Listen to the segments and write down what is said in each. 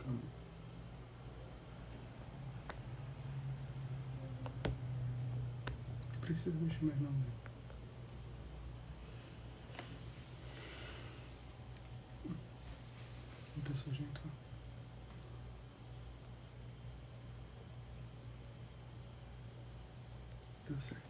Calma. Não precisa mexer mais não. Uma pessoa já entrou. Deu certo.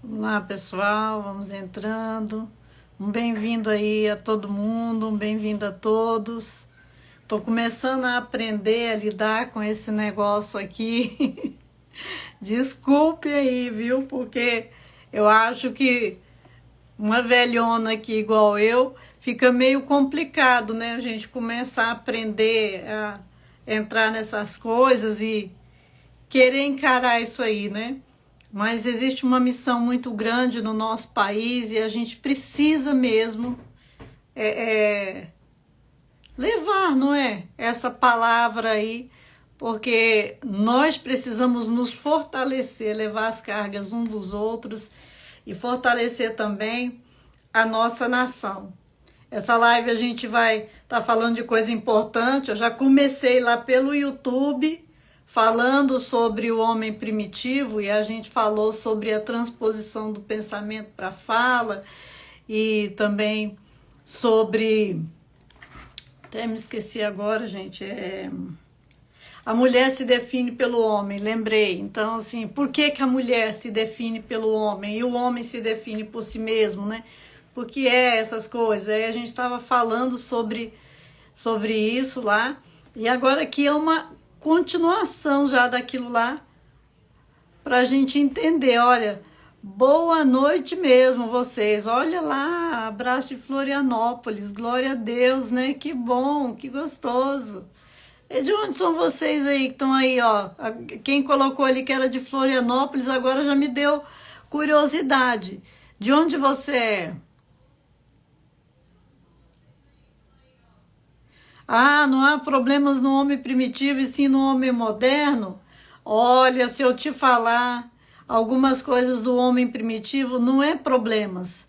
Vamos lá, pessoal, vamos entrando. Um bem-vindo aí a todo mundo, um bem-vindo a todos. Estou começando a aprender a lidar com esse negócio aqui. Desculpe aí, viu? Porque eu acho que uma velhona aqui igual eu fica meio complicado, né? A gente começar a aprender a entrar nessas coisas e querer encarar isso aí, né? Mas existe uma missão muito grande no nosso país e a gente precisa mesmo levar, não é? Essa palavra aí, porque nós precisamos nos fortalecer, levar as cargas uns dos outros e fortalecer também a nossa nação. Essa live a gente vai estar falando de coisa importante. Eu já comecei lá pelo YouTube falando sobre o homem primitivo e a gente falou sobre a transposição do pensamento para a fala e também sobre... Até me esqueci agora, gente. A mulher se define pelo homem, lembrei. Então, assim, por que a mulher se define pelo homem e o homem se define por si mesmo, né? Porque essas coisas. Aí a gente estava falando sobre isso lá. E agora aqui é uma continuação já daquilo lá para a gente entender. Olha, boa noite mesmo vocês. Olha lá, abraço de Florianópolis. Glória a Deus, né? Que bom, que gostoso. E de onde são vocês aí que estão aí, ó? Quem colocou ali que era de Florianópolis agora já me deu curiosidade. De onde você é? Ah, não há problemas no homem primitivo e sim no homem moderno? Olha, se eu te falar algumas coisas do homem primitivo, não é problemas.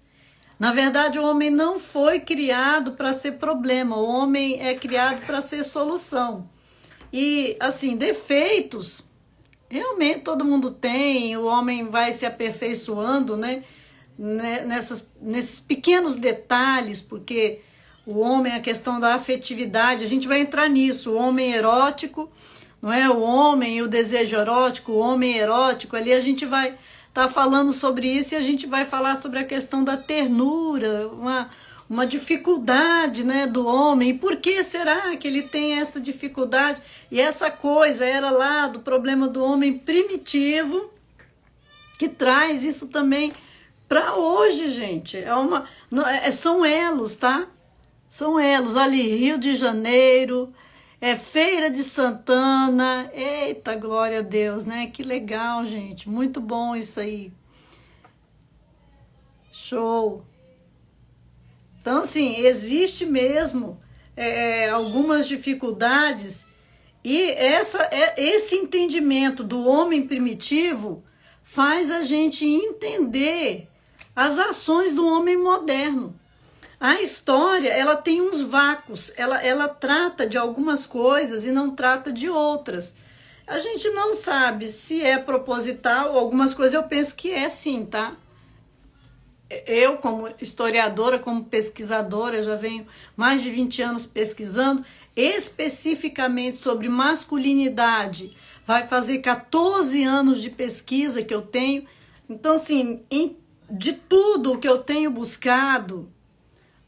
Na verdade, o homem não foi criado para ser problema, o homem é criado para ser solução. E, assim, defeitos, realmente todo mundo tem, o homem vai se aperfeiçoando, né? Nesses pequenos detalhes, porque o homem, a questão da afetividade, a gente vai entrar nisso, o homem erótico, não é? O homem e o desejo erótico, o homem erótico, ali a gente vai estar falando sobre isso e a gente vai falar sobre a questão da ternura, uma dificuldade, né, do homem. E por que será que ele tem essa dificuldade? E essa coisa era lá do problema do homem primitivo, que traz isso também para hoje, gente. São elos, tá? São elos. Ali, Rio de Janeiro, Feira de Santana. Eita, glória a Deus, né? Que legal, gente. Muito bom isso aí. Show. Então, assim, existe mesmo algumas dificuldades e esse entendimento do homem primitivo faz a gente entender as ações do homem moderno. A história, ela tem uns vácuos, ela trata de algumas coisas e não trata de outras. A gente não sabe se é proposital, algumas coisas eu penso que é sim, tá? Eu, como historiadora, como pesquisadora, já venho mais de 20 anos pesquisando especificamente sobre masculinidade. Vai fazer 14 anos de pesquisa que eu tenho. Então, assim, de tudo que eu tenho buscado,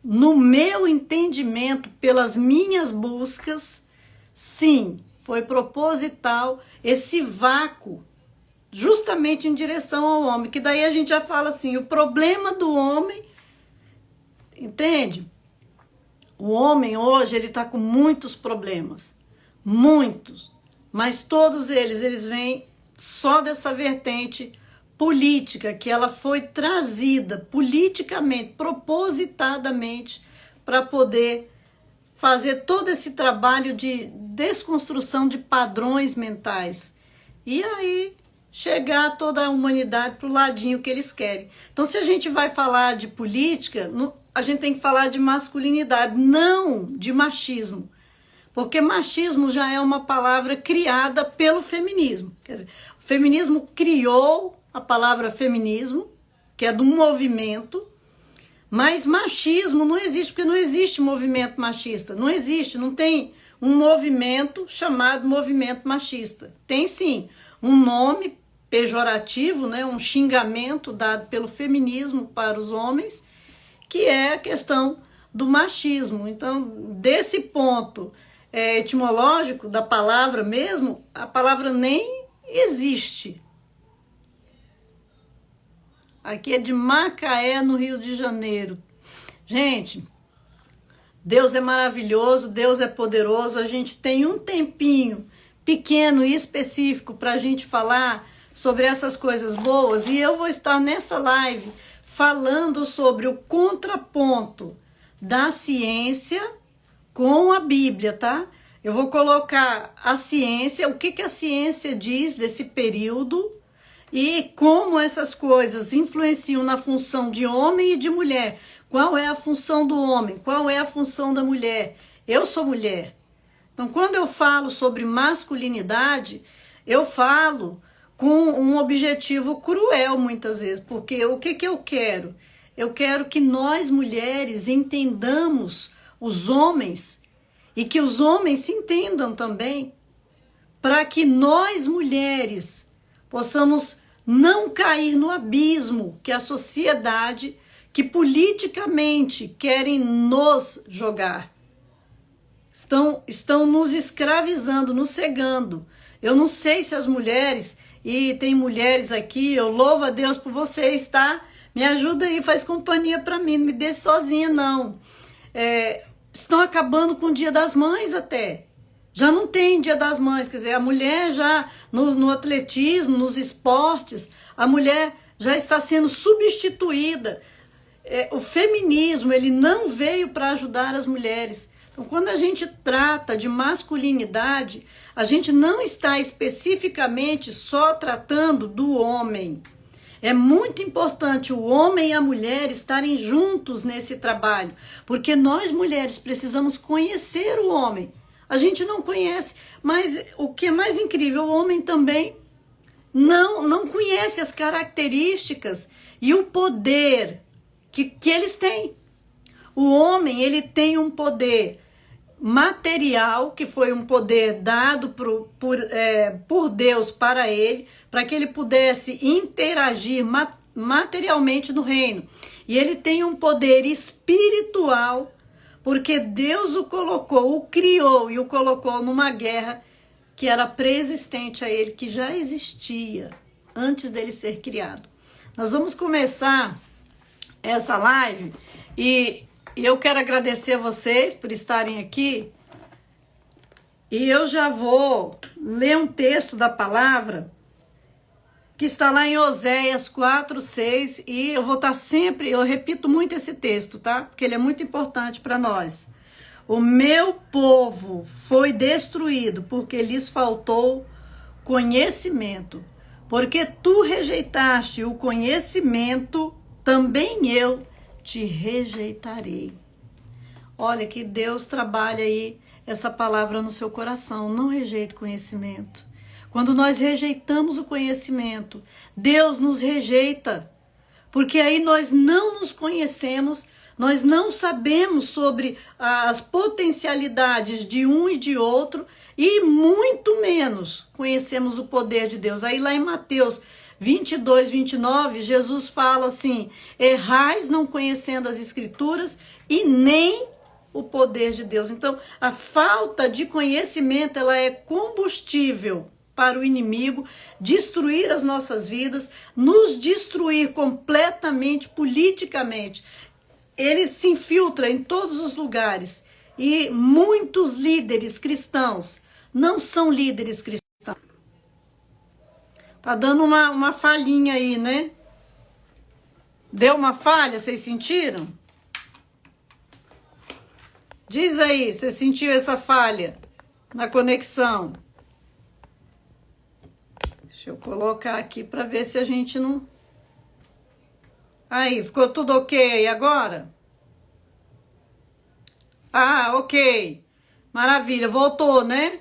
no meu entendimento, pelas minhas buscas, sim, foi proposital esse vácuo justamente em direção ao homem, que daí a gente já fala assim, o problema do homem, entende? O homem hoje, ele está com muitos problemas, muitos, mas todos eles vêm só dessa vertente política, que ela foi trazida politicamente, propositadamente, para poder fazer todo esse trabalho de desconstrução de padrões mentais. E aí chegar toda a humanidade para o ladinho que eles querem. Então, se a gente vai falar de política, a gente tem que falar de masculinidade, não de machismo. Porque machismo já é uma palavra criada pelo feminismo. Quer dizer, o feminismo criou a palavra feminismo, que é do movimento, mas machismo não existe, porque não existe movimento machista. Não existe, não tem um movimento chamado movimento machista. Tem sim um nome pejorativo, né, um xingamento dado pelo feminismo para os homens, que é a questão do machismo. Então, desse ponto etimológico da palavra mesmo, a palavra nem existe. Aqui é de Macaé, no Rio de Janeiro. Gente, Deus é maravilhoso, Deus é poderoso. A gente tem um tempinho pequeno e específico para a gente falar sobre essas coisas boas. E eu vou estar nessa live falando sobre o contraponto da ciência com a Bíblia, tá? Eu vou colocar a ciência, o que a ciência diz desse período e como essas coisas influenciam na função de homem e de mulher. Qual é a função do homem? Qual é a função da mulher? Eu sou mulher. Então, quando eu falo sobre masculinidade, eu falo com um objetivo cruel muitas vezes. Porque o que eu quero? Eu quero que nós mulheres entendamos os homens e que os homens se entendam também, para que nós mulheres possamos não cair no abismo que a sociedade, que politicamente querem nos jogar. Estão nos escravizando, nos cegando. Eu não sei se as mulheres, e tem mulheres aqui, eu louvo a Deus por vocês, tá? Me ajuda aí, faz companhia para mim, não me deixe sozinha, não. Estão acabando com o Dia das Mães até. Já não tem Dia das Mães, quer dizer, a mulher já, no atletismo, nos esportes, a mulher já está sendo substituída. O feminismo, ele não veio para ajudar as mulheres. Então, quando a gente trata de masculinidade, a gente não está especificamente só tratando do homem. É muito importante o homem e a mulher estarem juntos nesse trabalho, porque nós mulheres precisamos conhecer o homem. A gente não conhece, mas o que é mais incrível, o homem também não conhece as características e o poder que eles têm. O homem, ele tem um poder material, que foi um poder dado por Deus para ele, para que ele pudesse interagir materialmente no reino. E ele tem um poder espiritual, porque Deus o criou e o colocou numa guerra que era preexistente a ele, que já existia antes dele ser criado. Nós vamos começar essa live e eu quero agradecer a vocês por estarem aqui. E eu já vou ler um texto da palavra que está lá em Oséias 4:6, e eu vou estar sempre, eu repito muito esse texto, tá? Porque ele é muito importante para nós. O meu povo foi destruído porque lhes faltou conhecimento. Porque tu rejeitaste o conhecimento, também eu te rejeitarei. Olha que Deus trabalha aí essa palavra no seu coração. Não rejeite conhecimento. Quando nós rejeitamos o conhecimento, Deus nos rejeita. Porque aí nós não nos conhecemos, nós não sabemos sobre as potencialidades de um e de outro, e muito menos conhecemos o poder de Deus. Aí lá em Mateus 22, 29, Jesus fala assim: errais não conhecendo as Escrituras e nem o poder de Deus. Então, a falta de conhecimento, ela é combustível para o inimigo destruir as nossas vidas, nos destruir completamente politicamente. Ele se infiltra em todos os lugares e muitos líderes cristãos não são líderes cristãos. Tá dando uma falhinha aí, né? Deu uma falha, vocês sentiram? Diz aí, você sentiu essa falha na conexão? Deixa Deixa eu colocar aqui para ver se a gente não... Aí, ficou tudo ok agora? Ah, ok. Maravilha, voltou, né?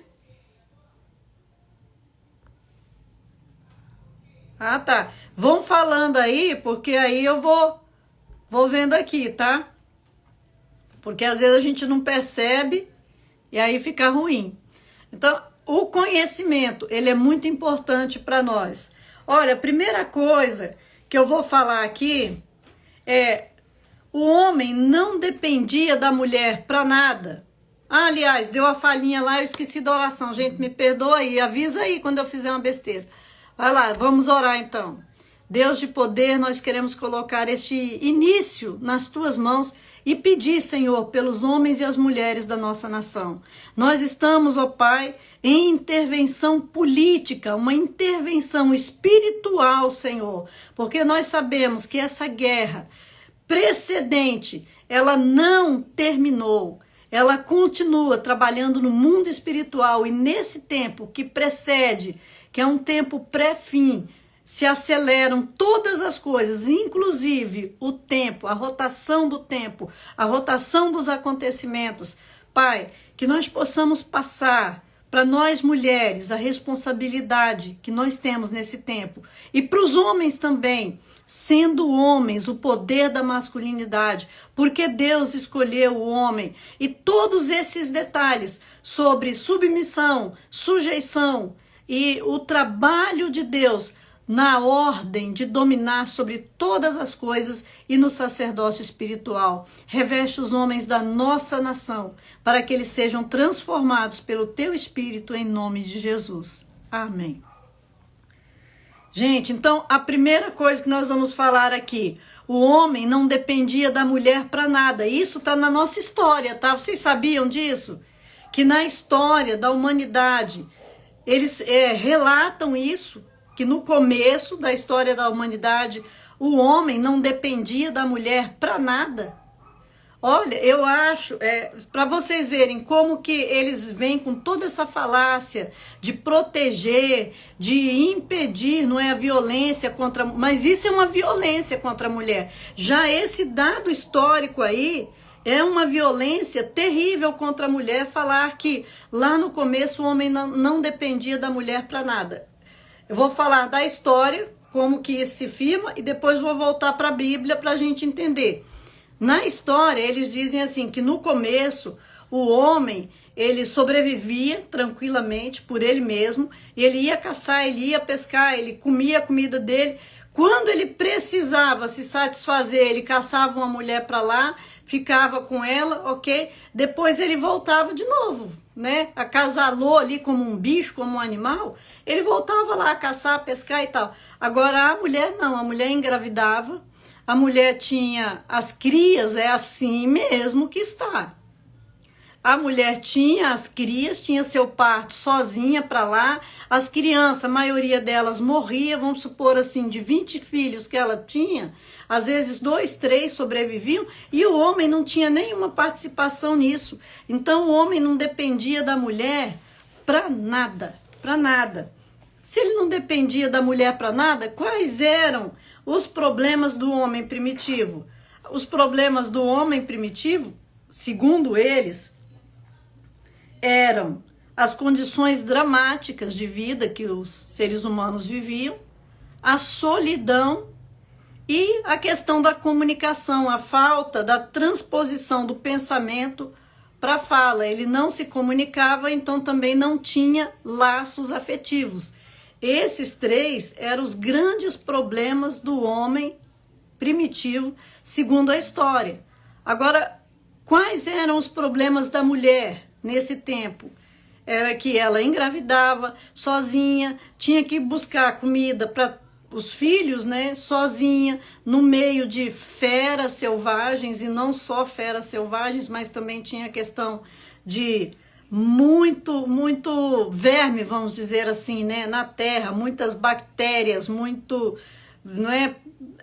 Ah, tá. Vão falando aí, porque aí eu vou vendo aqui, tá? Porque às vezes a gente não percebe e aí fica ruim. Então, o conhecimento, ele é muito importante para nós. Olha, a primeira coisa que eu vou falar aqui é: o homem não dependia da mulher para nada. Ah, aliás, deu a falhinha lá, eu esqueci da oração. Gente, me perdoa aí, avisa aí quando eu fizer uma besteira. Vai lá, vamos orar então. Deus de poder, nós queremos colocar este início nas tuas mãos e pedir, Senhor, pelos homens e as mulheres da nossa nação. Nós estamos, ó Pai, em intervenção política, uma intervenção espiritual, Senhor, porque nós sabemos que essa guerra precedente, ela não terminou. Ela continua trabalhando no mundo espiritual e nesse tempo que precede, que é um tempo pré-fim, se aceleram todas as coisas, inclusive o tempo, a rotação do tempo, a rotação dos acontecimentos. Pai, que nós possamos passar para nós mulheres a responsabilidade que nós temos nesse tempo e para os homens também, sendo homens, o poder da masculinidade, porque Deus escolheu o homem, e todos esses detalhes sobre submissão, sujeição e o trabalho de Deus na ordem de dominar sobre todas as coisas e no sacerdócio espiritual. Reveste os homens da nossa nação, para que eles sejam transformados pelo teu Espírito em nome de Jesus. Amém. Gente, então a primeira coisa que nós vamos falar aqui: o homem não dependia da mulher para nada. Isso está na nossa história, tá? Vocês sabiam disso? Que na história da humanidade, eles relatam isso, que no começo da história da humanidade, o homem não dependia da mulher para nada. Olha, eu acho, para vocês verem como que eles vêm com toda essa falácia de proteger, de impedir, não é a violência contra... Mas isso é uma violência contra a mulher. Já esse dado histórico aí é uma violência terrível contra a mulher, falar que lá no começo o homem não dependia da mulher para nada. Eu vou falar da história, como que isso se firma, e depois vou voltar para a Bíblia para a gente entender. Na história, eles dizem assim, que no começo, o homem, ele sobrevivia tranquilamente por ele mesmo, ele ia caçar, ele ia pescar, ele comia a comida dele. Quando ele precisava se satisfazer, ele caçava uma mulher para lá, ficava com ela, ok? Depois ele voltava de novo, né? Acasalou ali como um bicho, como um animal, ele voltava lá a caçar, a pescar e tal. Agora a mulher não, a mulher engravidava, a mulher tinha as crias, é assim mesmo que está. A mulher tinha as crias, tinha seu parto sozinha para lá, as crianças, a maioria delas morria, vamos supor assim, de 20 filhos que ela tinha, às vezes 2, 3 sobreviviam, e o homem não tinha nenhuma participação nisso. Então o homem não dependia da mulher para nada, para nada. Se ele não dependia da mulher para nada, quais eram os problemas do homem primitivo? Os problemas do homem primitivo, segundo eles, eram as condições dramáticas de vida que os seres humanos viviam, a solidão e a questão da comunicação, a falta da transposição do pensamento para a fala. Ele não se comunicava, então também não tinha laços afetivos. Esses 3 eram os grandes problemas do homem primitivo, segundo a história. Agora, quais eram os problemas da mulher nesse tempo? Era que ela engravidava sozinha, tinha que buscar comida para os filhos, né, sozinha, no meio de feras selvagens, e não só feras selvagens, mas também tinha a questão de muito verme, vamos dizer assim, né, na terra, muitas bactérias, não é,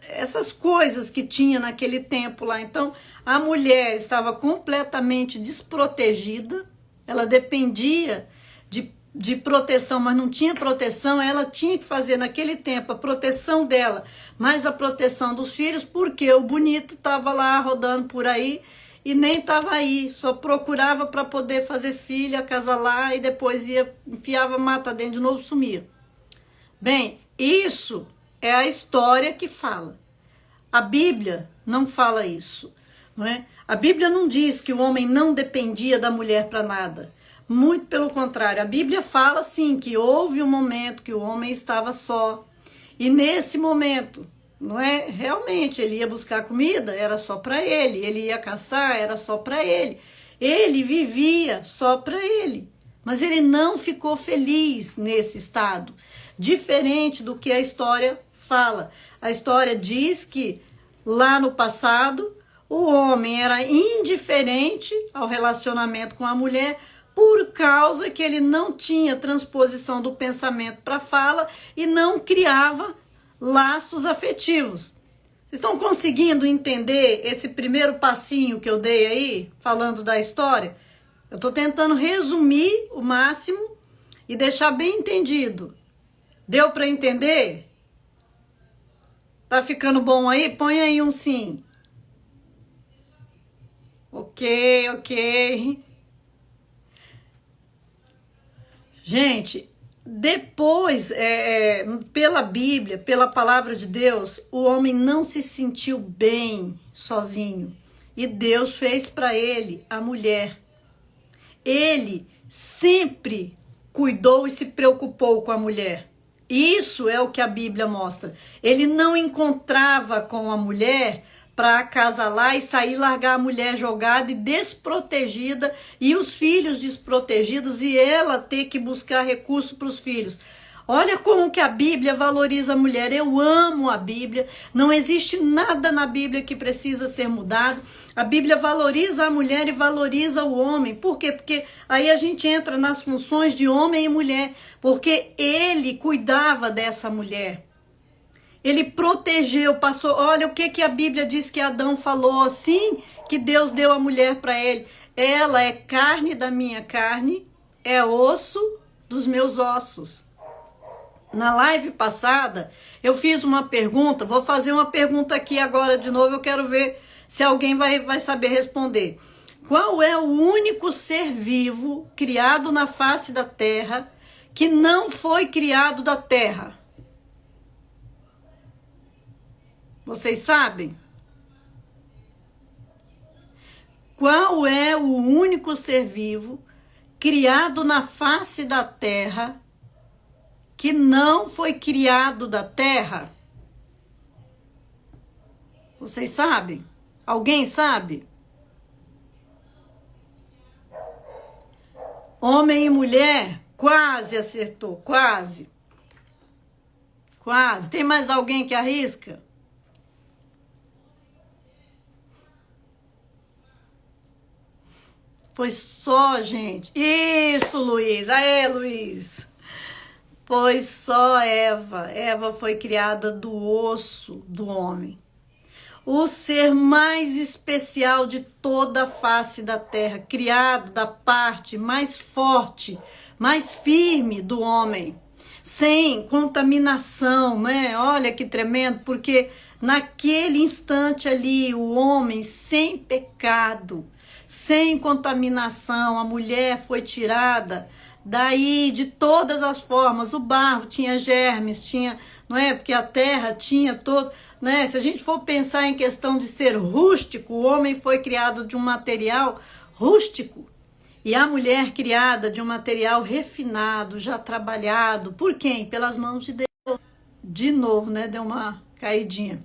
essas coisas que tinha naquele tempo lá. Então, a mulher estava completamente desprotegida, ela dependia de de proteção, mas não tinha proteção, ela tinha que fazer naquele tempo a proteção dela, mais a proteção dos filhos, porque o bonito estava lá rodando por aí e nem estava aí, só procurava para poder fazer filho, acasalar e depois ia, enfiava mata dentro de novo, sumia. Bem, isso é a história que fala. A Bíblia não fala isso, não é? A Bíblia não diz que o homem não dependia da mulher para nada. Muito pelo contrário, a Bíblia fala sim que houve um momento que o homem estava só. E nesse momento, não é? Realmente, ele ia buscar comida, era só para ele. Ele ia caçar, era só para ele. Ele vivia só para ele. Mas ele não ficou feliz nesse estado. Diferente do que a história fala. A história diz que lá no passado, o homem era indiferente ao relacionamento com a mulher, por causa que ele não tinha transposição do pensamento para a fala e não criava laços afetivos. Vocês estão conseguindo entender esse primeiro passinho que eu dei aí, falando da história? Eu estou tentando resumir o máximo e deixar bem entendido. Deu para entender? Tá ficando bom aí? Põe aí um sim. Ok. Gente, depois, pela Bíblia, pela palavra de Deus, o homem não se sentiu bem sozinho. E Deus fez para ele a mulher. Ele sempre cuidou e se preocupou com a mulher. Isso é o que a Bíblia mostra. Ele não encontrava com a mulher para acasalar e sair, largar a mulher jogada e desprotegida e os filhos desprotegidos e ela ter que buscar recurso para os filhos. Olha como que a Bíblia valoriza a mulher. Eu amo a Bíblia. Não existe nada na Bíblia que precisa ser mudado. A Bíblia valoriza a mulher e valoriza o homem. Por quê? Porque aí a gente entra nas funções de homem e mulher. Porque ele cuidava dessa mulher. Ele protegeu, passou. Olha o que a Bíblia diz que Adão falou assim, que Deus deu a mulher para ele. Ela é carne da minha carne, é osso dos meus ossos. Na live passada, eu fiz uma pergunta, vou fazer uma pergunta aqui agora de novo, eu quero ver se alguém vai saber responder. Qual é o único ser vivo criado na face da terra que não foi criado da terra? Vocês sabem? Qual é o único ser vivo criado na face da terra que não foi criado da terra? Vocês sabem? Alguém sabe? Homem e mulher, quase acertou, quase. Quase. Tem mais alguém que arrisca? Foi só, gente. Isso, Luiz. Aê, Luiz. Foi só Eva. Eva foi criada do osso do homem. O ser mais especial de toda a face da terra, criado da parte mais forte, mais firme do homem, sem contaminação, né? Olha que tremendo, porque naquele instante ali, o homem sem pecado, sem contaminação, a mulher foi tirada daí de todas as formas. O barro tinha germes, tinha, não é? Porque a terra tinha todo, né? Se a gente for pensar em questão de ser rústico, o homem foi criado de um material rústico e a mulher criada de um material refinado, já trabalhado. Por quem? Pelas mãos de Deus. De novo, né? Deu uma caidinha.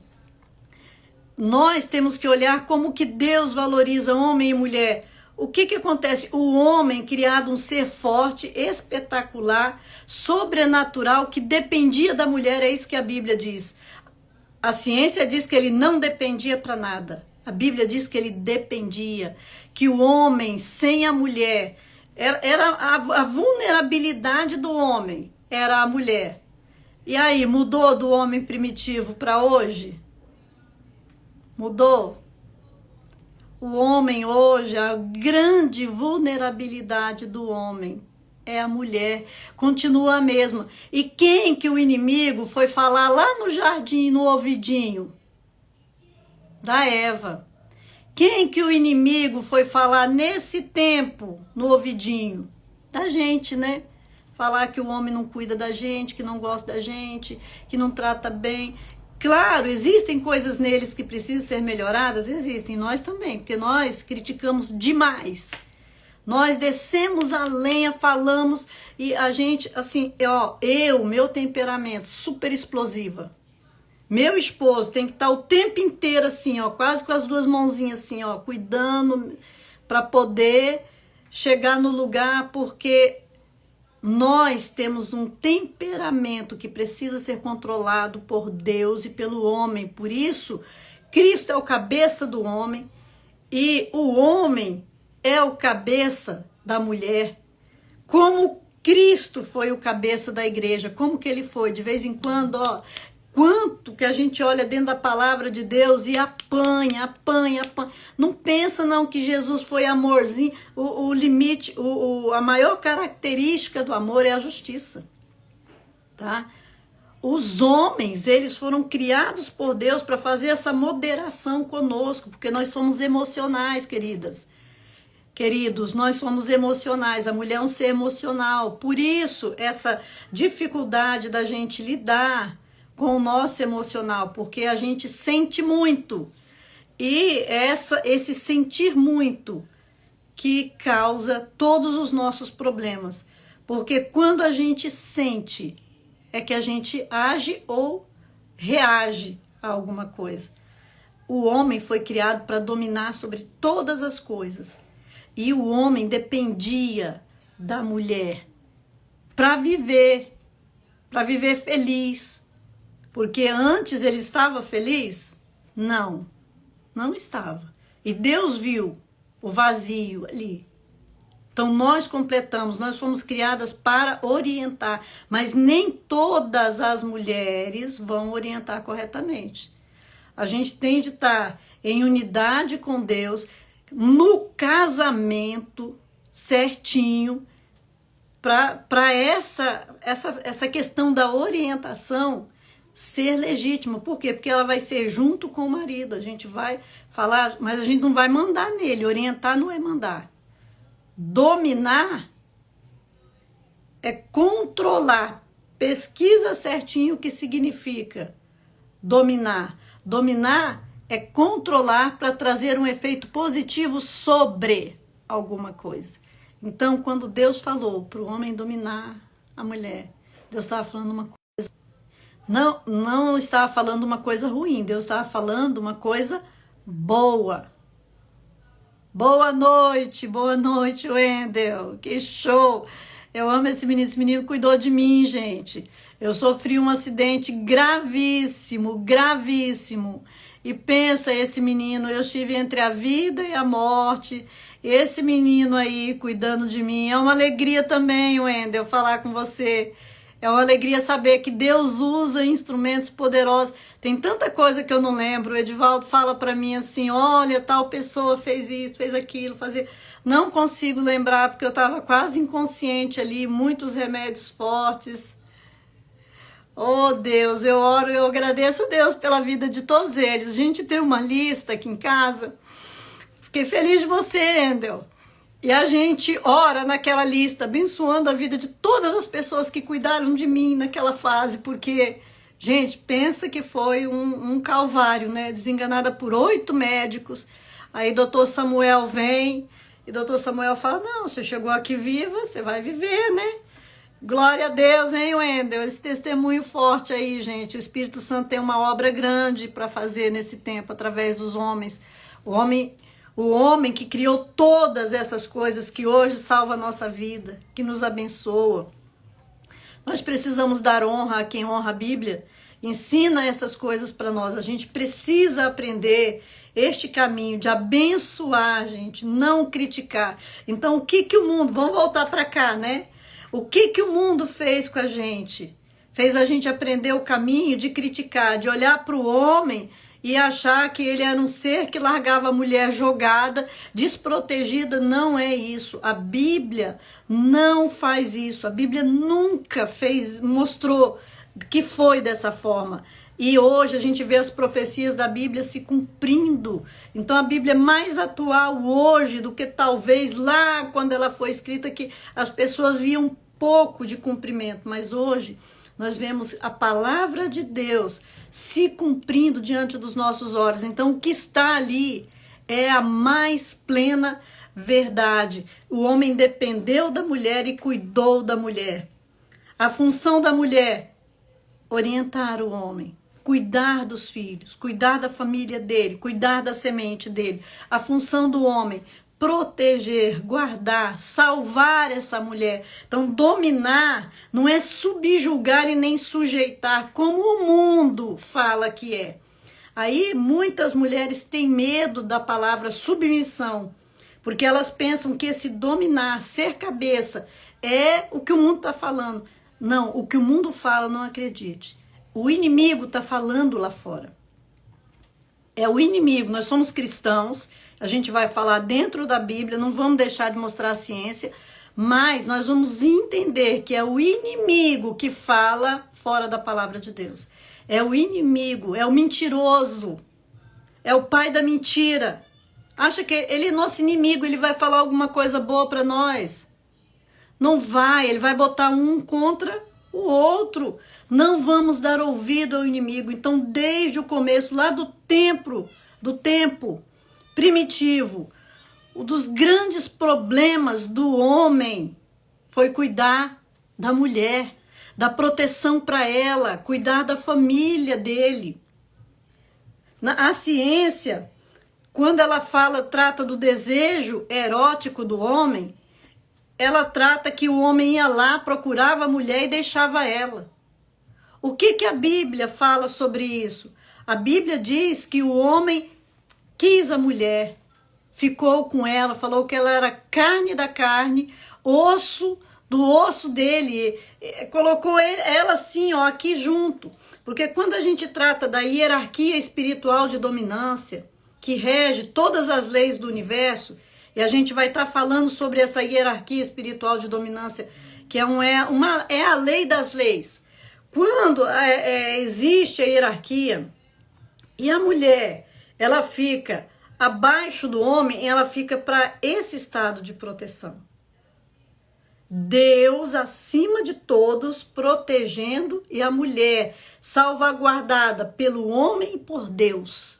Nós temos que olhar como que Deus valoriza homem e mulher. O que acontece? O homem, criado um ser forte, espetacular, sobrenatural, que dependia da mulher, é isso que a Bíblia diz. A ciência diz que ele não dependia para nada. A Bíblia diz que ele dependia, que o homem sem a mulher, era a vulnerabilidade do homem, era a mulher. E aí, mudou do homem primitivo para hoje? Mudou? O homem hoje, a grande vulnerabilidade do homem é a mulher, continua a mesma. E quem que o inimigo foi falar lá no jardim, no ouvidinho? Da Eva. Quem que o inimigo foi falar nesse tempo, no ouvidinho? Da gente, né? Falar que o homem não cuida da gente, que não gosta da gente, que não trata bem. Claro, existem coisas neles que precisam ser melhoradas, existem, nós também, porque nós criticamos demais. Nós descemos a lenha, falamos, e a gente, assim, meu temperamento, super explosiva. Meu esposo tem que estar o tempo inteiro assim, quase com as duas mãozinhas assim, cuidando para poder chegar no lugar, porque nós temos um temperamento que precisa ser controlado por Deus e pelo homem. Por isso, Cristo é o cabeça do homem e o homem é o cabeça da mulher. Como Cristo foi o cabeça da igreja, como que ele foi? De vez em quando, quanto que a gente olha dentro da palavra de Deus e apanha. Não pensa não que Jesus foi amorzinho. O limite, a maior característica do amor é a justiça, tá? Os homens, eles foram criados por Deus para fazer essa moderação conosco, porque nós somos emocionais, Queridos, nós somos emocionais, a mulher é um ser emocional. Por isso, essa dificuldade da gente lidar com o nosso emocional, porque a gente sente muito. E esse sentir muito que causa todos os nossos problemas. Porque quando a gente sente, é que a gente age ou reage a alguma coisa. O homem foi criado para dominar sobre todas as coisas. E o homem dependia da mulher para viver feliz. Porque antes ele estava feliz? Não estava. E Deus viu o vazio ali. Então nós completamos, nós fomos criadas para orientar, mas nem todas as mulheres vão orientar corretamente. A gente tem de estar em unidade com Deus, no casamento certinho, para essa questão da orientação ser legítima. Por quê? Porque ela vai ser junto com o marido. A gente vai falar, mas a gente não vai mandar nele. Orientar não é mandar. Dominar é controlar. Pesquisa certinho o que significa dominar. Dominar é controlar para trazer um efeito positivo sobre alguma coisa. Então, quando Deus falou para o homem dominar a mulher, Deus estava falando uma coisa. Não estava falando uma coisa ruim, Deus estava falando uma coisa boa. Boa noite, Wendel, que show. Eu amo esse menino cuidou de mim, gente. Eu sofri um acidente gravíssimo. E pensa, esse menino, eu estive entre a vida e a morte. Esse menino aí cuidando de mim. É uma alegria também, Wendel, falar com você. É uma alegria saber que Deus usa instrumentos poderosos. Tem tanta coisa que eu não lembro. O Edivaldo fala para mim assim, olha, tal pessoa fez isso, fez aquilo, fazia... Não consigo lembrar, porque eu estava quase inconsciente ali, muitos remédios fortes. Oh, Deus, eu oro, eu agradeço a Deus pela vida de todos eles. A gente tem uma lista aqui em casa. Fiquei feliz de você, Endel. E a gente ora naquela lista, abençoando a vida de todas as pessoas que cuidaram de mim naquela fase, porque, gente, pensa que foi um calvário, né? Desenganada por 8 médicos. Aí doutor Samuel vem e doutor Samuel fala, não, você chegou aqui viva, você vai viver, né? Glória a Deus, hein, Wendel? Esse testemunho forte aí, gente. O Espírito Santo tem uma obra grande para fazer nesse tempo, através dos homens. O homem que criou todas essas coisas que hoje salva a nossa vida, que nos abençoa. Nós precisamos dar honra a quem honra a Bíblia. Ensina essas coisas para nós. A gente precisa aprender este caminho de abençoar, gente, não criticar. Então, o que o mundo... Vamos voltar para cá, né? O que o mundo fez com a gente? Fez a gente aprender o caminho de criticar, de olhar para o homem e achar que ele era um ser que largava a mulher jogada, desprotegida. Não é isso. A Bíblia não faz isso. A Bíblia nunca mostrou que foi dessa forma. E hoje a gente vê as profecias da Bíblia se cumprindo. Então a Bíblia é mais atual hoje do que talvez lá quando ela foi escrita, que as pessoas viam um pouco de cumprimento. Mas hoje nós vemos a palavra de Deus se cumprindo diante dos nossos olhos. Então o que está ali é a mais plena verdade. O homem dependeu da mulher e cuidou da mulher. A função da mulher: orientar o homem, cuidar dos filhos, cuidar da família dele, cuidar da semente dele. A função do homem: proteger, guardar, salvar essa mulher. Então, dominar não é subjugar e nem sujeitar, como o mundo fala que é. Aí, muitas mulheres têm medo da palavra submissão, porque elas pensam que esse dominar, ser cabeça, é o que o mundo está falando. Não, o que o mundo fala, não acredite. O inimigo está falando lá fora. É o inimigo. Nós somos cristãos, a gente vai falar dentro da Bíblia, não vamos deixar de mostrar a ciência, mas nós vamos entender que é o inimigo que fala fora da palavra de Deus. É o inimigo, é o mentiroso, é o pai da mentira. Acha que ele é nosso inimigo, ele vai falar alguma coisa boa para nós? Não vai, ele vai botar um contra o outro. Não vamos dar ouvido ao inimigo. Então, desde o começo, lá do tempo primitivo, um dos grandes problemas do homem foi cuidar da mulher, da proteção para ela, cuidar da família dele. A ciência, quando ela trata do desejo erótico do homem, ela trata que o homem ia lá, procurava a mulher e deixava ela. O que a Bíblia fala sobre isso? A Bíblia diz que o homem quis a mulher, ficou com ela, falou que ela era carne da carne, osso do osso dele, colocou ela assim, ó, aqui junto. Porque quando a gente trata da hierarquia espiritual de dominância, que rege todas as leis do universo, e a gente vai estar falando sobre essa hierarquia espiritual de dominância, que é a lei das leis. Quando existe a hierarquia e a mulher, ela fica abaixo do homem, ela fica para esse estado de proteção. Deus acima de todos, protegendo, e a mulher salvaguardada pelo homem e por Deus.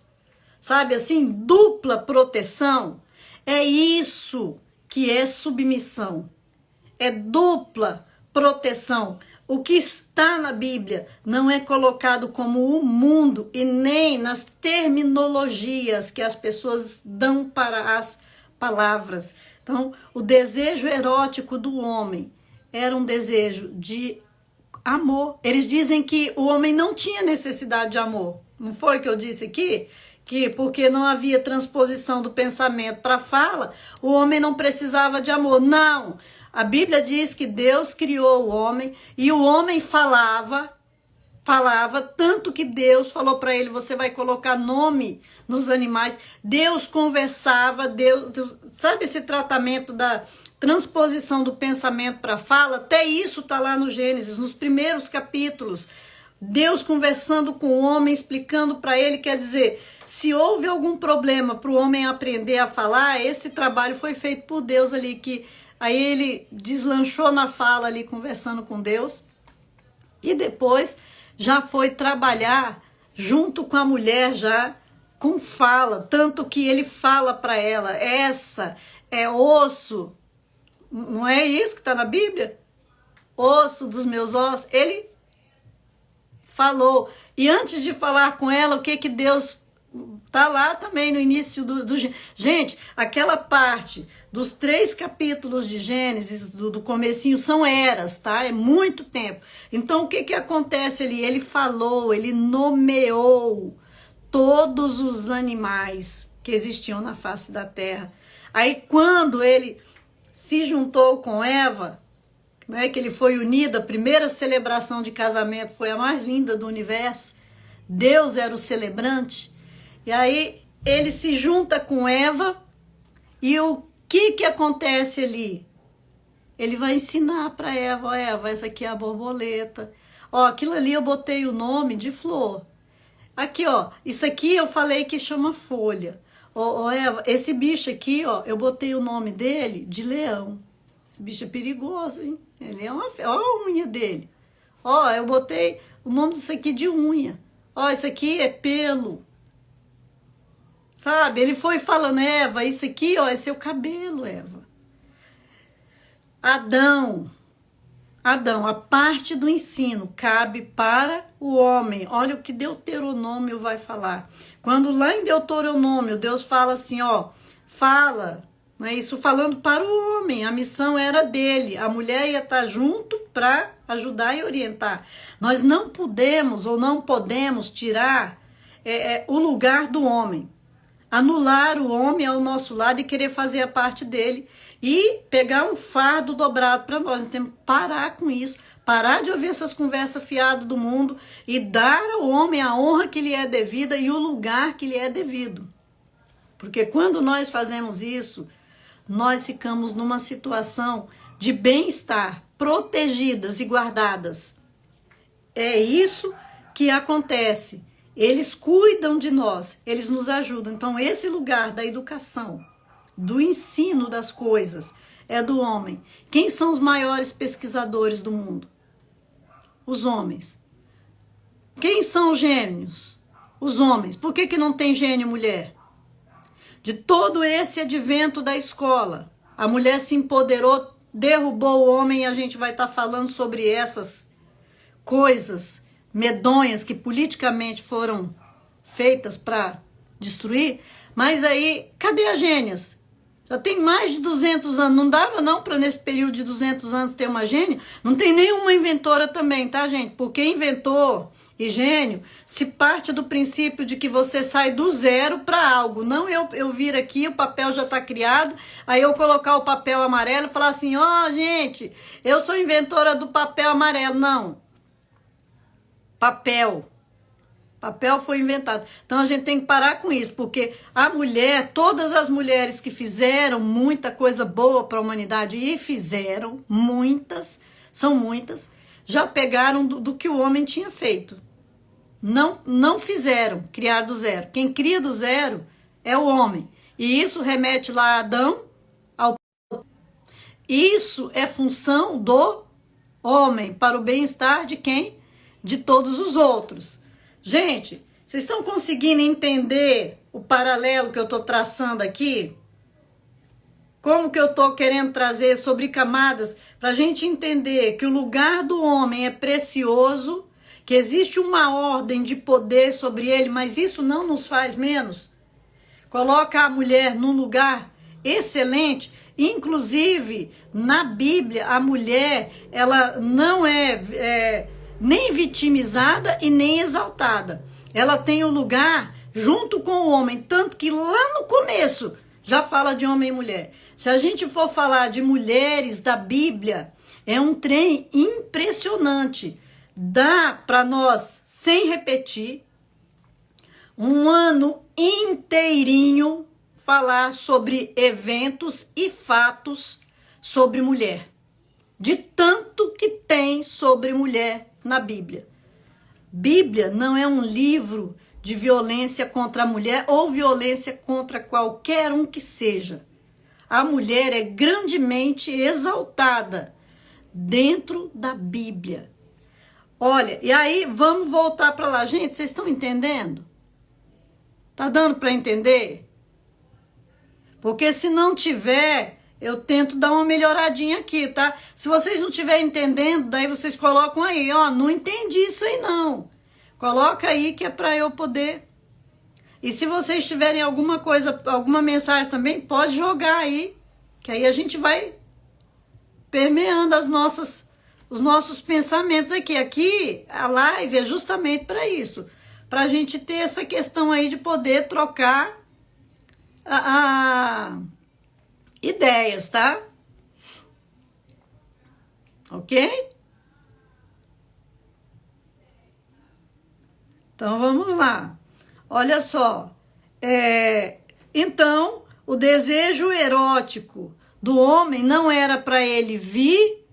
Sabe assim, dupla proteção. É isso que é submissão. É dupla proteção. O que está na Bíblia não é colocado como o mundo e nem nas terminologias que as pessoas dão para as palavras. Então, o desejo erótico do homem era um desejo de amor. Eles dizem que o homem não tinha necessidade de amor. Não foi o que eu disse aqui? Que porque não havia transposição do pensamento para a fala, o homem não precisava de amor. Não! A Bíblia diz que Deus criou o homem e o homem falava, tanto que Deus falou para ele: você vai colocar nome nos animais. Deus conversava, Deus, sabe esse tratamento da transposição do pensamento para a fala? Até isso está lá no Gênesis, nos primeiros capítulos. Deus conversando com o homem, explicando para ele, quer dizer, se houve algum problema para o homem aprender a falar, esse trabalho foi feito por Deus ali, que aí ele deslanchou na fala ali, conversando com Deus, e depois já foi trabalhar junto com a mulher, já com fala, tanto que ele fala para ela: essa é osso, não é isso que está na Bíblia? Osso dos meus ossos. Ele falou, e antes de falar com ela, o que Deus... Está lá também no início do... Gente, aquela parte dos 3 capítulos de Gênesis, do comecinho, são eras, tá? É muito tempo. Então, o que acontece ali? Ele falou, ele nomeou todos os animais que existiam na face da terra. Aí, quando ele se juntou com Eva, né, que ele foi unido, a primeira celebração de casamento foi a mais linda do universo, Deus era o celebrante. E aí ele se junta com Eva e o que acontece ali? Ele vai ensinar para Eva, ó, Eva, essa aqui é a borboleta. Ó, aquilo ali eu botei o nome de flor. Aqui, ó, isso aqui eu falei que chama folha. Ó, Eva, esse bicho aqui, ó, eu botei o nome dele de leão. Esse bicho é perigoso, hein? Ele é ó a unha dele. Ó, eu botei o nome disso aqui de unha. Ó, isso aqui é pelo. Sabe? Ele foi falando, Eva, isso aqui, ó, é seu cabelo, Eva. Adão, a parte do ensino cabe para o homem. Olha o que Deuteronômio vai falar. Quando lá em Deuteronômio Deus fala assim, ó, fala, não é isso falando para o homem, a missão era dele, a mulher ia estar junto para ajudar e orientar. Nós não podemos ou não podemos tirar o lugar do homem, anular o homem ao nosso lado e querer fazer a parte dele e pegar um fardo dobrado para nós. Nós temos que parar com isso, parar de ouvir essas conversas fiadas do mundo e dar ao homem a honra que lhe é devida e o lugar que lhe é devido. Porque quando nós fazemos isso, nós ficamos numa situação de bem-estar, protegidas e guardadas. É isso que acontece. Eles cuidam de nós, eles nos ajudam. Então, esse lugar da educação, do ensino das coisas, é do homem. Quem são os maiores pesquisadores do mundo? Os homens. Quem são os gênios? Os homens. Por que não tem gênio mulher? De todo esse advento da escola, a mulher se empoderou, derrubou o homem, e a gente vai estar falando sobre essas coisas medonhas que politicamente foram feitas para destruir. Mas aí, cadê as gênias? Já tem mais de 200 anos, não dava não para nesse período de 200 anos ter uma gênia? Não tem nenhuma inventora também, tá, gente? Porque inventor e gênio se parte do princípio de que você sai do zero para algo. Não eu vir aqui, o papel já está criado, aí eu colocar o papel amarelo e falar assim, ó, gente, eu sou inventora do papel amarelo. Não. Papel foi inventado. Então a gente tem que parar com isso, porque a mulher, todas as mulheres que fizeram muita coisa boa para a humanidade e fizeram, são muitas, já pegaram do que o homem tinha feito. Não fizeram criar do zero. Quem cria do zero é o homem. E isso remete lá a Adão. Isso é função do homem para o bem-estar de quem? De todos os outros. Gente, vocês estão conseguindo entender o paralelo que eu estou traçando aqui? Como que eu estou querendo trazer sobre camadas para a gente entender que o lugar do homem é precioso, que existe uma ordem de poder sobre ele, mas isso não nos faz menos. Coloca a mulher num lugar excelente. Inclusive, na Bíblia, a mulher ela não é nem vitimizada e nem exaltada. Ela tem um lugar junto com o homem, tanto que lá no começo já fala de homem e mulher. Se a gente for falar de mulheres da Bíblia, é um trem impressionante. Dá para nós, sem repetir, um ano inteirinho falar sobre eventos e fatos sobre mulher. De tanto que tem sobre mulher na Bíblia. Bíblia não é um livro de violência contra a mulher ou violência contra qualquer um que seja. A mulher é grandemente exaltada dentro da Bíblia. Olha, e aí vamos voltar para lá. Gente, vocês estão entendendo? Tá dando para entender? Porque se não tiver, eu tento dar uma melhoradinha aqui, tá? Se vocês não estiverem entendendo, daí vocês colocam aí, ó, não entendi isso aí não. Coloca aí que é para eu poder. E se vocês tiverem alguma coisa, alguma mensagem também, pode jogar aí, que aí a gente vai permeando os nossos pensamentos aqui. Aqui, a live é justamente para isso, para a gente ter essa questão aí de poder trocar ideias, tá? Ok? Então vamos lá. Olha só, Então, o desejo erótico do homem não era para ele vir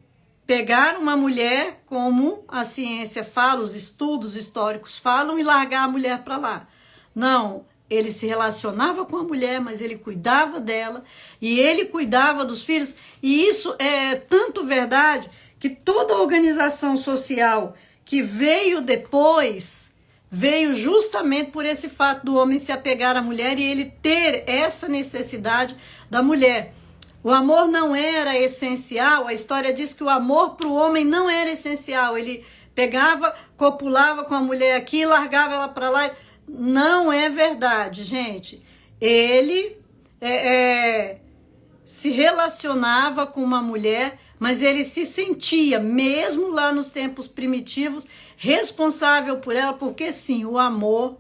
pegar uma mulher, como a ciência fala, os estudos históricos falam, e largar a mulher para lá. Não, ele se relacionava com a mulher, mas ele cuidava dela, e ele cuidava dos filhos, e isso é tanto verdade que toda organização social que veio depois, veio justamente por esse fato do homem se apegar à mulher e ele ter essa necessidade da mulher. O amor não era essencial, a história diz que o amor para o homem não era essencial. Ele pegava, copulava com a mulher aqui e largava ela para lá. Não é verdade, gente. Ele se relacionava com uma mulher, mas ele se sentia, mesmo lá nos tempos primitivos, responsável por ela, porque sim, o amor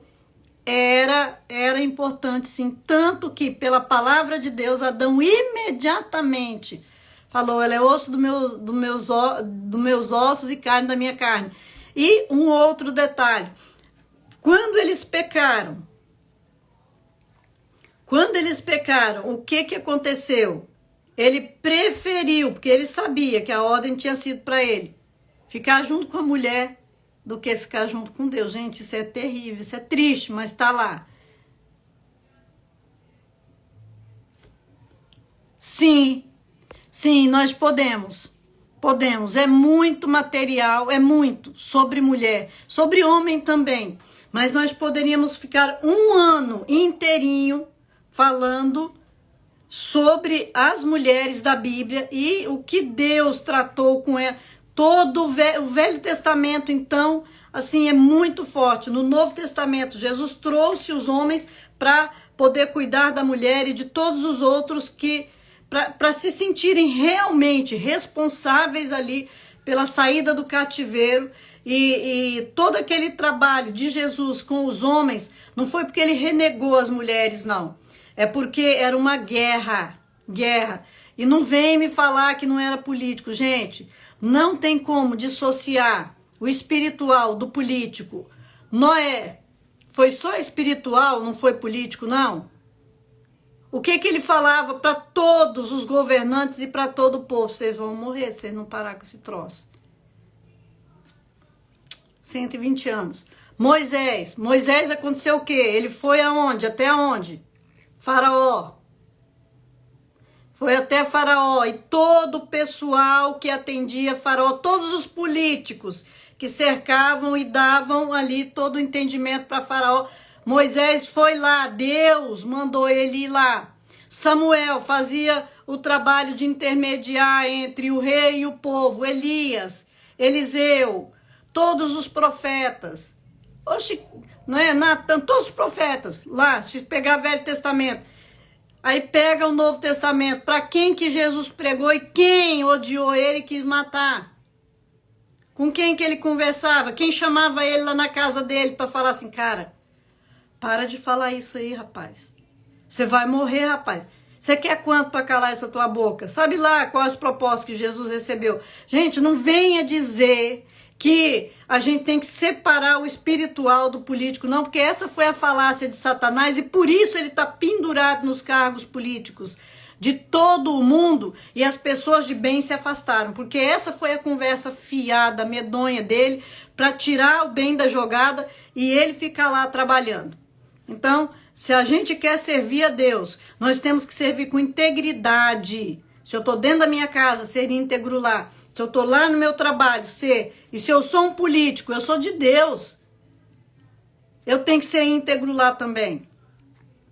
era importante, sim, tanto que pela palavra de Deus, Adão imediatamente falou, ela é osso dos meus ossos e carne da minha carne. E um outro detalhe, quando eles pecaram, o que aconteceu? Ele preferiu, porque ele sabia que a ordem tinha sido para ele, ficar junto com a mulher do que ficar junto com Deus. Gente, isso é terrível, isso é triste, mas está lá. Sim, nós podemos, é muito material, é muito sobre mulher, sobre homem também, mas nós poderíamos ficar um ano inteirinho falando sobre as mulheres da Bíblia e o que Deus tratou com ela. Todo o Velho Testamento, então, assim, é muito forte. No Novo Testamento, Jesus trouxe os homens para poder cuidar da mulher e de todos os outros que, para se sentirem realmente responsáveis ali pela saída do cativeiro. E todo aquele trabalho de Jesus com os homens, não foi porque ele renegou as mulheres, não. É porque era uma guerra. E não vem me falar que não era político, gente. Não tem como dissociar o espiritual do político. Noé foi só espiritual, não foi político, não? O que ele falava para todos os governantes e para todo o povo? Vocês vão morrer se vocês não parar com esse troço. 120 anos. Moisés aconteceu o quê? Ele foi aonde? Até onde? Faraó. Foi até Faraó e todo o pessoal que atendia Faraó, todos os políticos que cercavam e davam ali todo o entendimento para Faraó. Moisés foi lá, Deus mandou ele ir lá. Samuel fazia o trabalho de intermediar entre o rei e o povo. Elias, Eliseu, todos os profetas. Oxe, não é Natan, todos os profetas lá, se pegar Velho Testamento. Aí pega o Novo Testamento, para quem que Jesus pregou e quem odiou ele e quis matar. Com quem que ele conversava, quem chamava ele lá na casa dele para falar assim, cara, para de falar isso aí, rapaz. Você vai morrer, rapaz. Você quer quanto para calar essa tua boca? Sabe lá quais as propostas que Jesus recebeu? Gente, não venha dizer que a gente tem que separar o espiritual do político, não, porque essa foi a falácia de Satanás e por isso ele está pendurado nos cargos políticos de todo o mundo e as pessoas de bem se afastaram, porque essa foi a conversa fiada, medonha dele para tirar o bem da jogada e ele ficar lá trabalhando. Então, se a gente quer servir a Deus, nós temos que servir com integridade. Se eu estou dentro da minha casa, ser íntegro lá. Se eu estou lá no meu trabalho, ser. E se eu sou um político, eu sou de Deus. Eu tenho que ser íntegro lá também.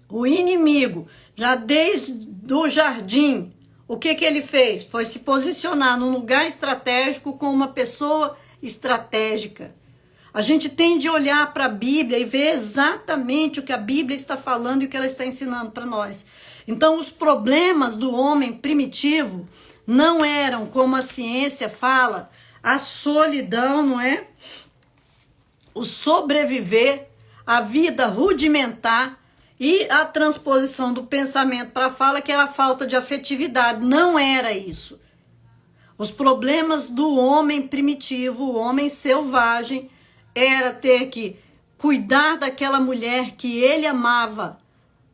O inimigo, já desde o jardim, o que ele fez? Foi se posicionar num lugar estratégico com uma pessoa estratégica. A gente tem de olhar para a Bíblia e ver exatamente o que a Bíblia está falando e o que ela está ensinando para nós. Então, os problemas do homem primitivo não eram, como a ciência fala, a solidão, não é? O sobreviver, a vida rudimentar e a transposição do pensamento para a fala, que era a falta de afetividade. Não era isso. Os problemas do homem primitivo, o homem selvagem, era ter que cuidar daquela mulher que ele amava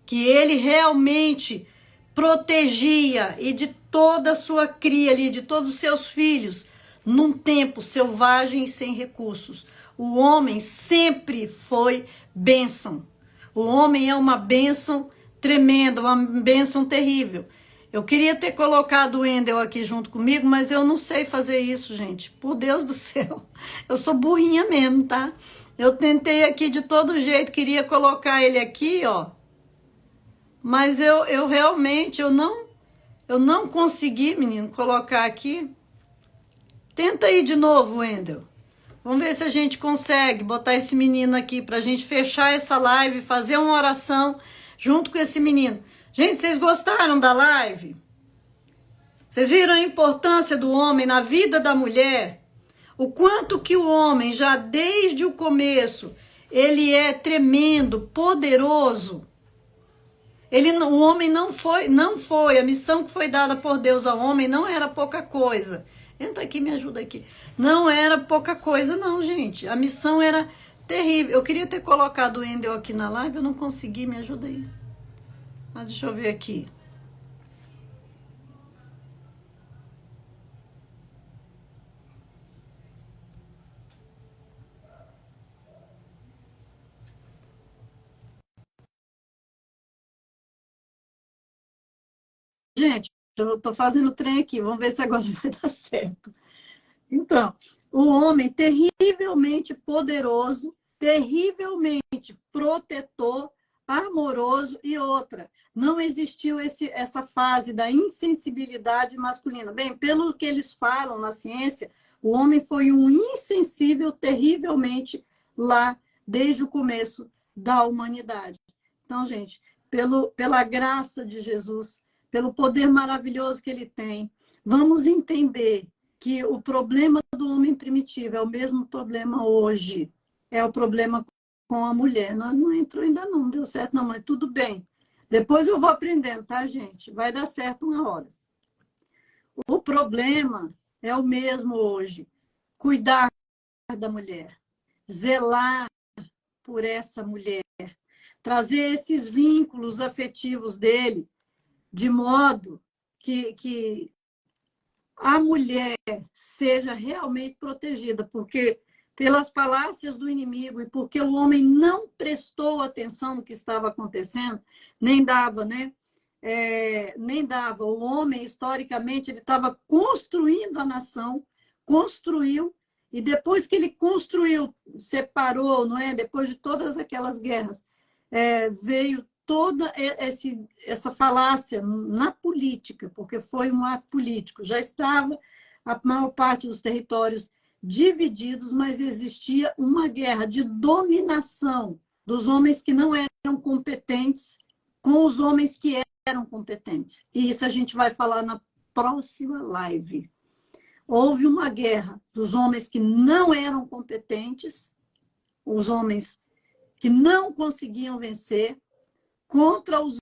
que ele realmente protegia e de toda a sua cria ali, de todos os seus filhos, num tempo selvagem e sem recursos. O homem sempre foi bênção. O homem é uma bênção tremenda, uma bênção terrível. Eu queria ter colocado o Wendel aqui junto comigo, mas eu não sei fazer isso, gente. Por Deus do céu. Eu sou burrinha mesmo, tá? Eu tentei aqui de todo jeito, queria colocar ele aqui, ó. Mas eu realmente, eu não consegui, menino, colocar aqui. Tenta aí de novo, Wendel. Vamos ver se a gente consegue botar esse menino aqui pra gente fechar essa live, fazer uma oração junto com esse menino. Gente, vocês gostaram da live? Vocês viram a importância do homem na vida da mulher? O quanto que o homem, já desde o começo, ele é tremendo, poderoso. O homem não foi, a missão que foi dada por Deus ao homem não era pouca coisa. Entra aqui, me ajuda aqui. Não era pouca coisa não, gente. A missão era terrível. Eu queria ter colocado o Wendel aqui na live, eu não consegui, me ajuda aí. Mas deixa eu ver aqui. Gente, eu tô fazendo trem aqui, vamos ver se agora vai dar certo. Então, o homem terrivelmente poderoso, terrivelmente protetor, amoroso e outra. Não existiu essa fase da insensibilidade masculina. Bem, pelo que eles falam na ciência, o homem foi um insensível terrivelmente lá desde o começo da humanidade. Então, gente, pela graça de Jesus, pelo poder maravilhoso que ele tem, vamos entender que o problema do homem primitivo é o mesmo problema hoje. É o problema com a mulher. Não entrou ainda não deu certo não, mas tudo bem. Depois eu vou aprendendo, tá, gente? Vai dar certo uma hora. O problema é o mesmo hoje. Cuidar da mulher. Zelar por essa mulher. Trazer esses vínculos afetivos dele de modo que a mulher seja realmente protegida, porque pelas falácias do inimigo e porque o homem não prestou atenção no que estava acontecendo, nem dava, né? Nem dava. O homem, historicamente, ele estava construindo a nação, construiu, e depois que ele construiu, separou, não é? Depois de todas aquelas guerras, veio toda essa falácia na política, porque foi um ato político. Já estava a maior parte dos territórios divididos, mas existia uma guerra de dominação dos homens que não eram competentes com os homens que eram competentes. E isso a gente vai falar na próxima live. Houve uma guerra dos homens que não eram competentes, os homens que não conseguiam vencer, contra os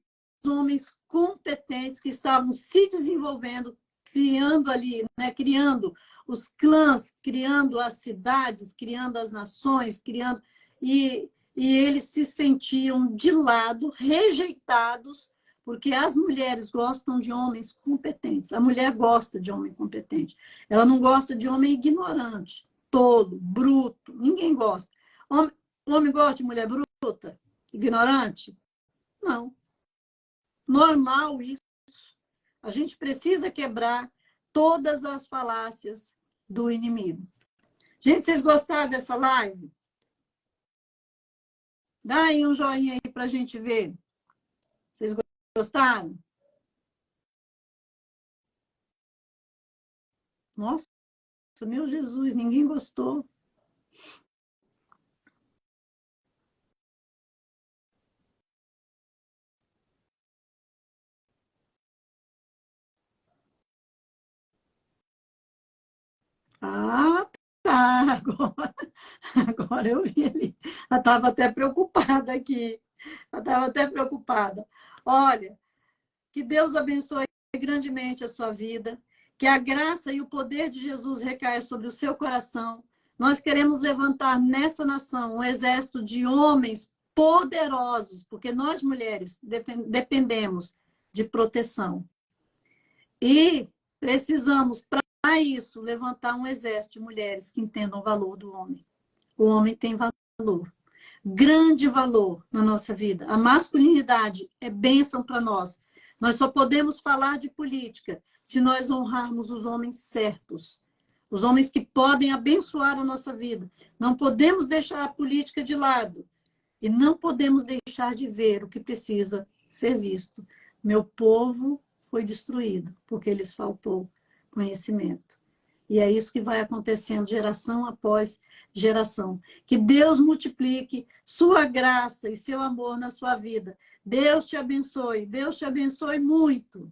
homens competentes que estavam se desenvolvendo, criando ali, né? Criando os clãs, criando as cidades, criando as nações, criando... E eles se sentiam de lado, rejeitados, porque as mulheres gostam de homens competentes. A mulher gosta de homem competente. Ela não gosta de homem ignorante, tolo, bruto. Ninguém gosta. Homem gosta de mulher bruta, ignorante? Não. Normal isso. A gente precisa quebrar todas as falácias do inimigo. Gente, vocês gostaram dessa live? Dá aí um joinha aí para a gente ver. Vocês gostaram? Nossa, meu Jesus, ninguém gostou. Ah, tá. Agora eu vi ali. Ela estava até preocupada aqui. Ela estava até preocupada. Olha, que Deus abençoe grandemente a sua vida. Que a graça e o poder de Jesus recaia sobre o seu coração. Nós queremos levantar nessa nação um exército de homens poderosos, porque nós mulheres dependemos de proteção. E precisamos, para isso, levantar um exército de mulheres que entendam o valor do homem. O homem tem valor, grande valor na nossa vida. A masculinidade é bênção para nós. Nós só podemos falar de política se nós honrarmos os homens certos, os homens que podem abençoar a nossa vida. Não podemos deixar a política de lado e não podemos deixar de ver o que precisa ser visto. Meu povo foi destruído porque lhes faltou conhecimento. E é isso que vai acontecendo geração após geração. Que Deus multiplique sua graça e seu amor na sua vida. Deus te abençoe muito.